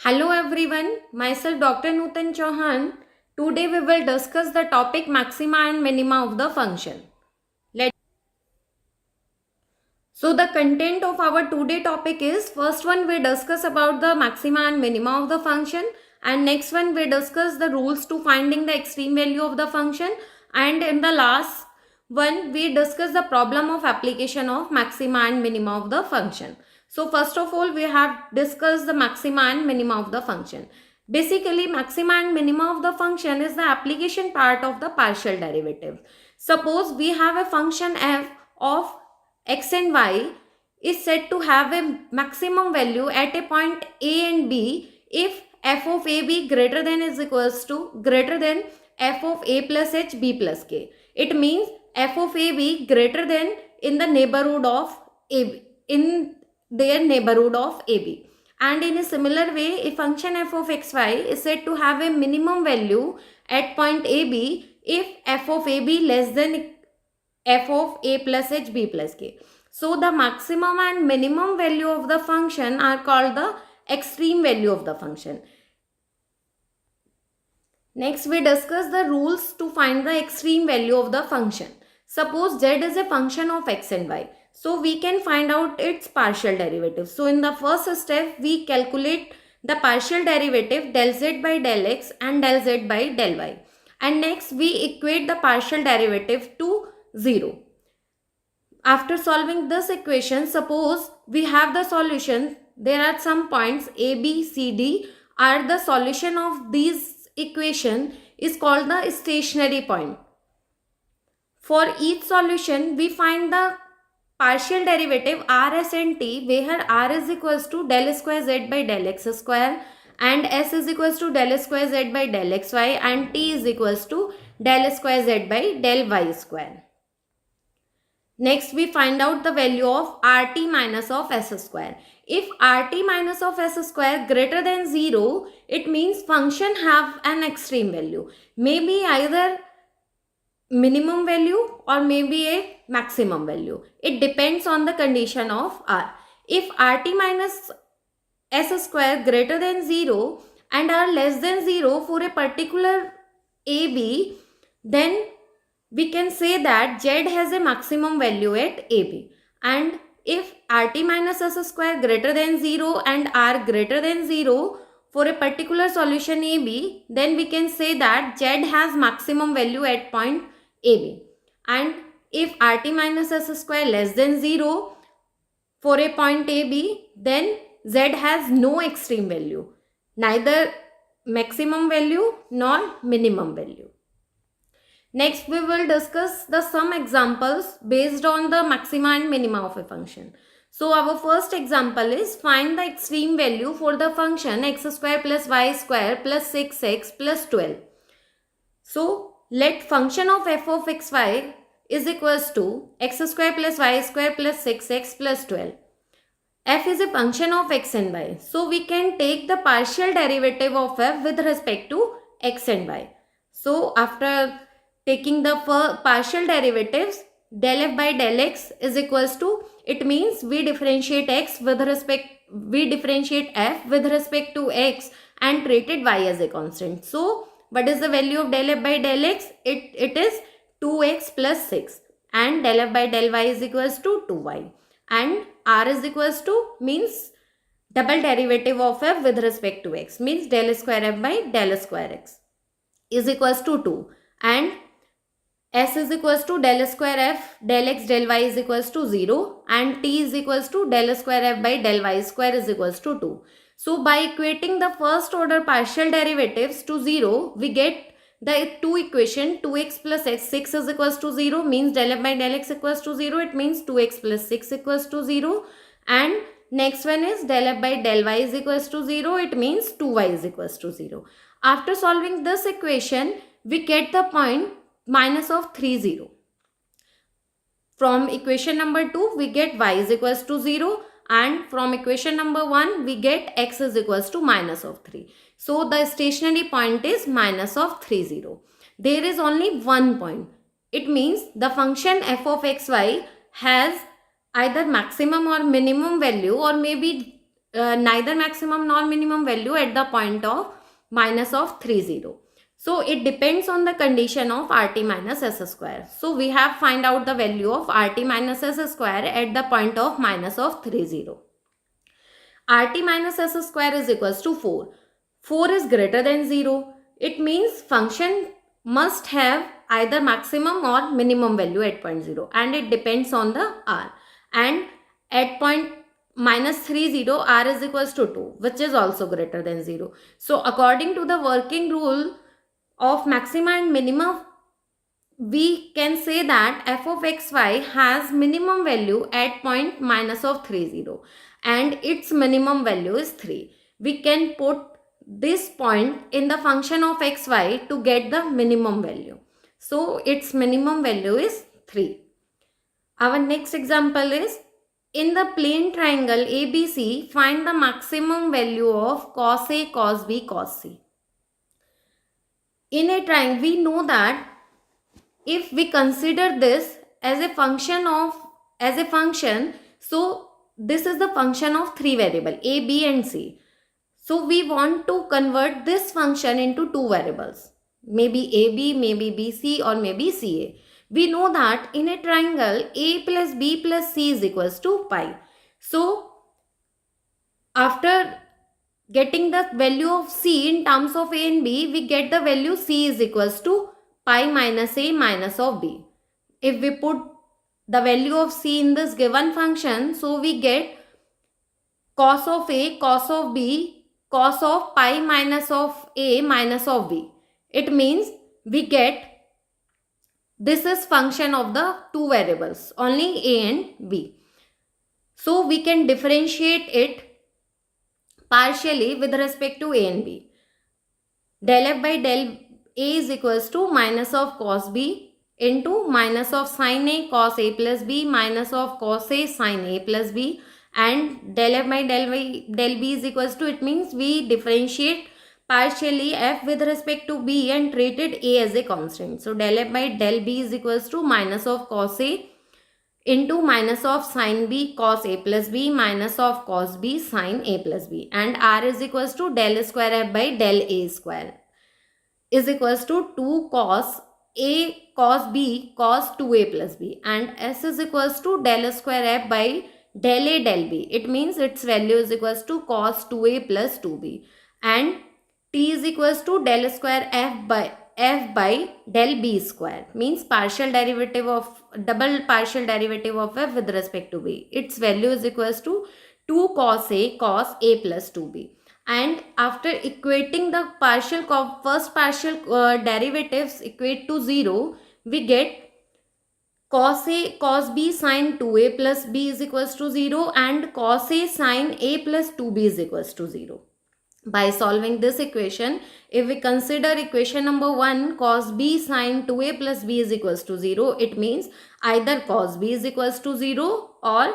Hello everyone, myself Dr. Nutan Chauhan. Today we will discuss the topic maxima and minima of the function. Let So the content of our today topic is first one we discuss about the maxima and minima of the function, and next one we discuss the rules to finding the extreme value of the function, and in the last one we discuss the problem of application of maxima and minima of the function. So first of all we have discussed the maxima and minima of the function. Basically maxima and minima of the function is the application part of the partial derivative. Suppose we have a function f of x and y is said to have a maximum value at a point a and b if f of a be greater than is equals to greater than f of a plus h b plus k. It means f of a be greater than in the neighborhood of a in their neighborhood of ab. And in a similar way, a function f of xy is said to have a minimum value at point ab if f of ab less than f of a plus h b plus k. So the maximum and minimum value of the function are called the extreme value of the function. Next we discuss the rules to find the extreme value of the function. Suppose z is a function of x and y. So we can find out its partial derivative. So in the first step we calculate the partial derivative del z by del x and del z by del y. And next we equate the partial derivative to 0. After solving this equation, suppose we have the solution. There are some points a, b, c, d are the solution of these equation is called the stationary point. For each solution, we find the partial derivative r, s and t, where r is equals to del square z by del x square and s is equals to del square z by del xy and t is equals to del square z by del y square. Next we find out the value of rt minus of s square. If rt minus of s square greater than 0, it means function have an extreme value. Maybe either minimum value or maybe a maximum value. It depends on the condition of r. If rt minus s square greater than 0 and r less than 0 for a particular ab, then we can say that z has a maximum value at ab. And if rt minus s square greater than 0 and r greater than 0 for a particular solution ab, then we can say that z has maximum value at point ab. And if rt minus s square less than 0 for a point ab, then z has no extreme value, neither maximum value nor minimum value. Next, we will discuss the some examples based on the maxima and minima of a function. So, our first example is find the extreme value for the function x square plus y square plus 6x plus 12. So, let function of f of xy is equals to x square plus y square plus 6x plus 12. F is a function of x and y. So, we can take the partial derivative of f with respect to x and y. So, after taking the partial derivatives, del f by del x is equals to, it means we differentiate f with respect to x and treated y as a constant. So what is the value of del f by del x? It is 2x plus 6 and del f by del y is equals to 2y, and r is equals to means double derivative of f with respect to x means del square f by del square x is equals to 2, and s is equals to del square f del x del y is equals to 0 and t is equals to del square f by del y square is equals to 2. So by equating the first order partial derivatives to 0, we get the two equation 2x plus x, 6 is equals to 0 means del f by del x equals to 0, it means 2x plus 6 equals to 0, and next one is del f by del y is equals to 0, it means 2y is equals to 0. After solving this equation, we get the point minus of 3, 0. From equation number 2, we get y is equals to 0, and from equation number 1, we get x is equals to minus of 3. So the stationary point is minus of 3, 0. There is only one point. It means the function f of xy has either maximum or minimum value, or maybe neither maximum nor minimum value at the point of minus of 3, 0. So it depends on the condition of rt minus s square. So we have find out the value of rt minus s square at the point of minus of 3, 0. rt minus s square is equals to 4. 4 is greater than 0. It means function must have either maximum or minimum value at point 0, and it depends on the r. And at point minus 3, 0, r is equals to 2, which is also greater than 0. So according to the working rule of maxima and minima, we can say that f of xy has minimum value at point minus of 3, 0, and its minimum value is 3. We can put this point in the function of xy to get the minimum value. So its minimum value is 3. Our next example is, in the plane triangle ABC, find the maximum value of cos A, cos B, cos C. In a triangle, we know that if we consider this as a function, so this is the function of 3 variables A, B and C. So we want to convert this function into 2 variables, maybe AB, maybe BC, or maybe CA. We know that in a triangle A plus B plus C is equals to pi. So after getting the value of C in terms of A and B, we get the value C is equals to pi minus A minus of B. If we put the value of C in this given function, so we get cos of A, cos of B, cos of pi minus of A minus of B. It means we get, this is function of the 2 variables, only A and B. So we can differentiate it partially with respect to A and B. Del f by del A is equals to minus of cos B into minus of sin A cos A plus B minus of cos A sin A plus B, and del f by del B is equals to, it means we differentiate partially f with respect to B and treated A as a constant. So del f by del B is equals to minus of cos A into minus of sin B cos A plus B minus of cos B sin A plus B, and r is equals to del square f by del A square is equals to 2 cos A cos B cos 2A plus B, and s is equals to del square f by del A del B. It means its value is equals to cos 2A plus 2B, and t is equals to del square f by del B square, means partial derivative of, double partial derivative of f with respect to B. Its value is equals to 2 cos A plus 2B. And after equating the first partial derivatives equate to 0, we get cos A cos B sin 2A plus B is equals to 0, and cos A sin A plus 2B is equals to 0. By solving this equation, if we consider equation number 1, cos B sin 2A plus B is equals to 0, it means either cos B is equals to 0 or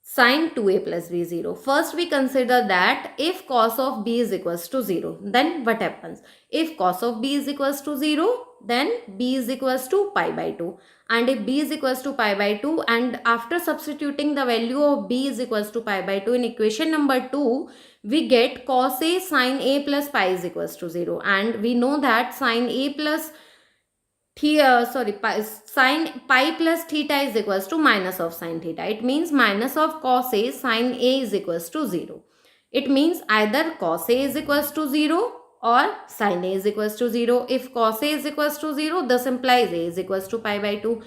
sin 2A plus B is 0. First we consider that if cos of B is equals to 0, then what happens? If cos of B is equals to 0, then B is equals to pi by 2. And if B is equals to pi by 2, and after substituting the value of B is equals to pi by 2 in equation number 2, we get cos A sin A plus pi is equals to 0. And we know that sin A plus sin pi plus theta is equals to minus of sin theta. It means minus of cos A sin A is equals to 0. It means either cos A is equals to 0 or sin A is equals to 0. If cos A is equals to 0, this implies A is equals to pi by 2.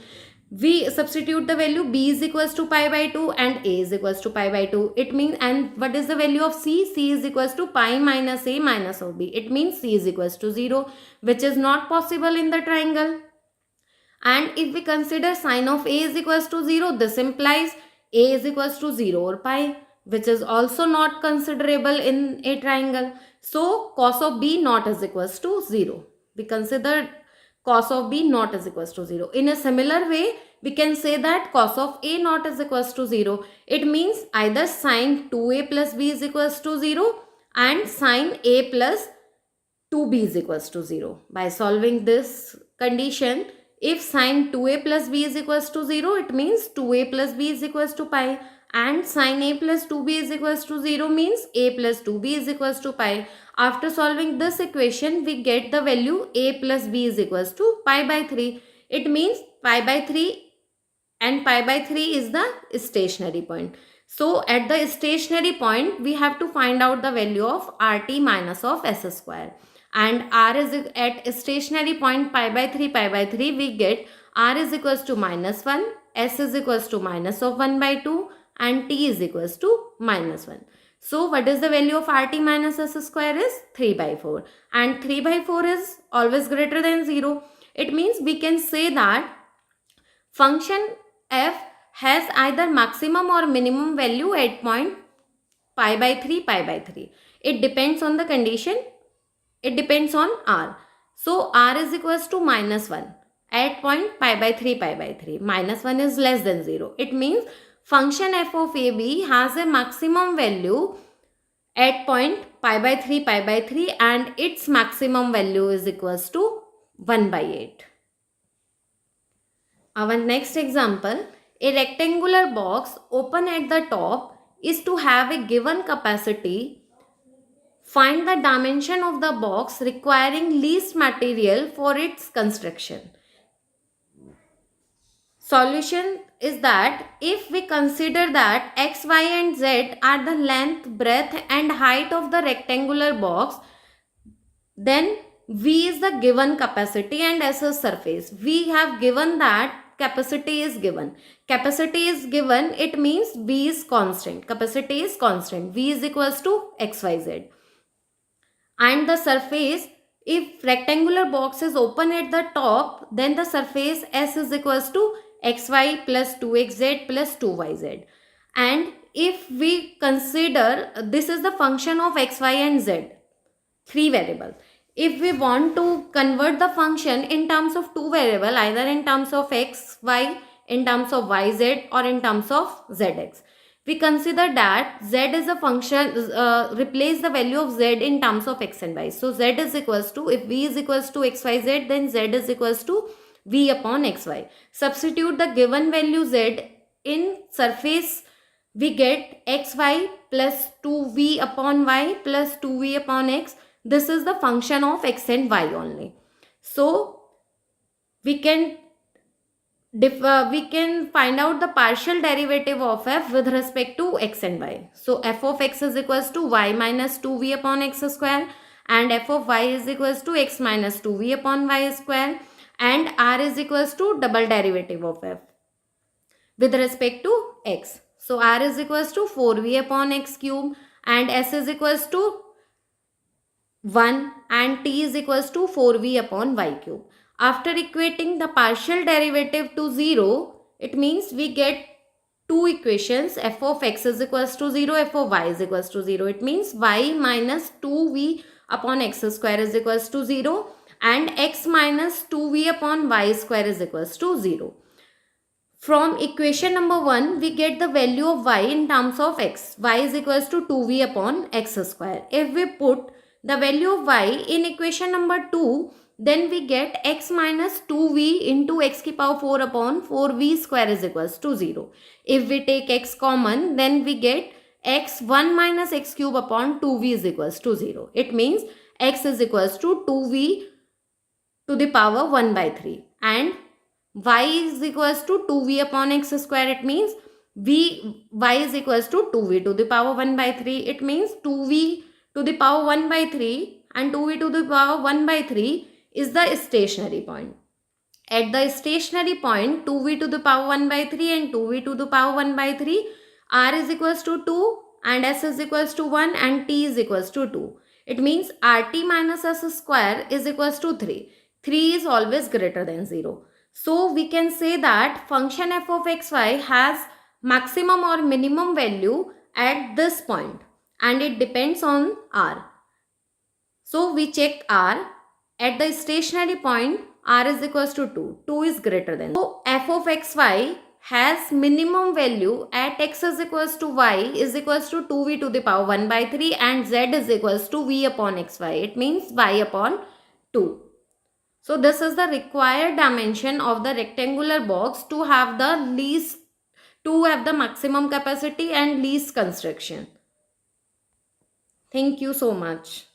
We substitute the value, B is equals to pi by 2 and A is equals to pi by 2. It means, and what is the value of C? C is equals to pi minus A minus of B. It means C is equals to 0, which is not possible in the triangle. And if we consider sin of A is equals to 0, this implies A is equals to 0 or pi, which is also not considerable in a triangle. So cos of B not is equals to 0. We consider cos of B not is equals to 0. In a similar way, we can say that cos of A not is equals to 0. It means either sin 2A plus B is equals to 0 and sin A plus 2B is equals to 0. By solving this condition, if sin 2A plus B is equals to 0, it means 2A plus B is equals to pi. and sin a plus 2b is equals to 0 means a plus 2b is equals to pi. After solving this equation, we get the value a plus b is equals to pi by 3. It means pi by 3 and pi by 3 is the stationary point. So at the stationary point, we have to find out the value of RT minus of S square. And R is at stationary point pi by 3, we get R is equals to minus 1, S is equals to minus of 1 by 2 and T is equals to minus 1. So what is the value of RT minus S square is 3 by 4. And 3 by 4 is always greater than 0. It means we can say that function f has either maximum or minimum value at point pi by 3. It depends on the condition. It depends on r. So r is equals to minus 1 at point pi by 3. Minus 1 is less than 0. It means function f of ab has a maximum value at point pi by 3 and its maximum value is equals to 1 by 8. Our next example, a rectangular box open at the top is to have a given capacity. Find the dimension of the box requiring least material for its construction. Solution is that if we consider that x, y and z are the length, breadth and height of the rectangular box, then V is the given capacity and S is surface. We have given that capacity is given. Capacity is given, it means V is constant. Capacity is constant. V is equals to xyz. And the surface, if rectangular box is open at the top, then the surface S is equals to xy plus 2xz plus 2yz. And if we consider this is the function of xy and z, 3 variables. If we want to convert the function in terms of 2 variables, either in terms of x, y, in terms of y, z or in terms of zx, we consider that z is a function, replace the value of z in terms of x and y. So z is equals to, if v is equals to xyz, then z is equals to v upon xy. Substitute the given value z in surface, we get xy plus 2v upon y plus 2v upon x. This is the function of x and y only. So we can find out the partial derivative of f with respect to x and y. So f of x is equals to y minus 2v upon x square and f of y is equals to x minus 2v upon y square, and r is equals to double derivative of f with respect to x. So r is equals to 4v upon x cube and s is equals to 1 and t is equals to 4v upon y cube. After equating the partial derivative to 0, it means we get two equations, f of x is equals to 0, f of y is equals to 0. It means y minus 2v upon x square is equals to 0 and x minus 2v upon y square is equals to 0. From equation number 1, we get the value of y in terms of x. Y is equals to 2v upon x square. If we put the value of y in equation number 2, then we get x minus 2v into x ki power 4 upon 4v square is equals to 0. If we take x common, then we get x 1 minus x cube upon 2v is equals to 0. It means x is equals to 2v to the power 1 by 3 and y is equals to 2v upon x square. It means y is equals to 2v to the power 1 by 3. It means 2v to the power 1 by 3 and 2v to the power 1 by 3 is the stationary point. At the stationary point, 2v to the power 1 by 3 and 2v to the power 1 by 3, r is equals to 2 and s is equals to 1 and t is equals to 2. It means rt minus s square is equals to 3. 3 is always greater than 0. So we can say that function f of xy has maximum or minimum value at this point and it depends on r. So we check r. At the stationary point, r is equals to 2. 2 is greater than. So f of xy has minimum value at x is equals to y is equals to 2v to the power 1 by 3 and z is equals to v upon xy. It means y upon 2. So this is the required dimension of the rectangular box to have the least to have the maximum capacity and least construction. Thank you so much.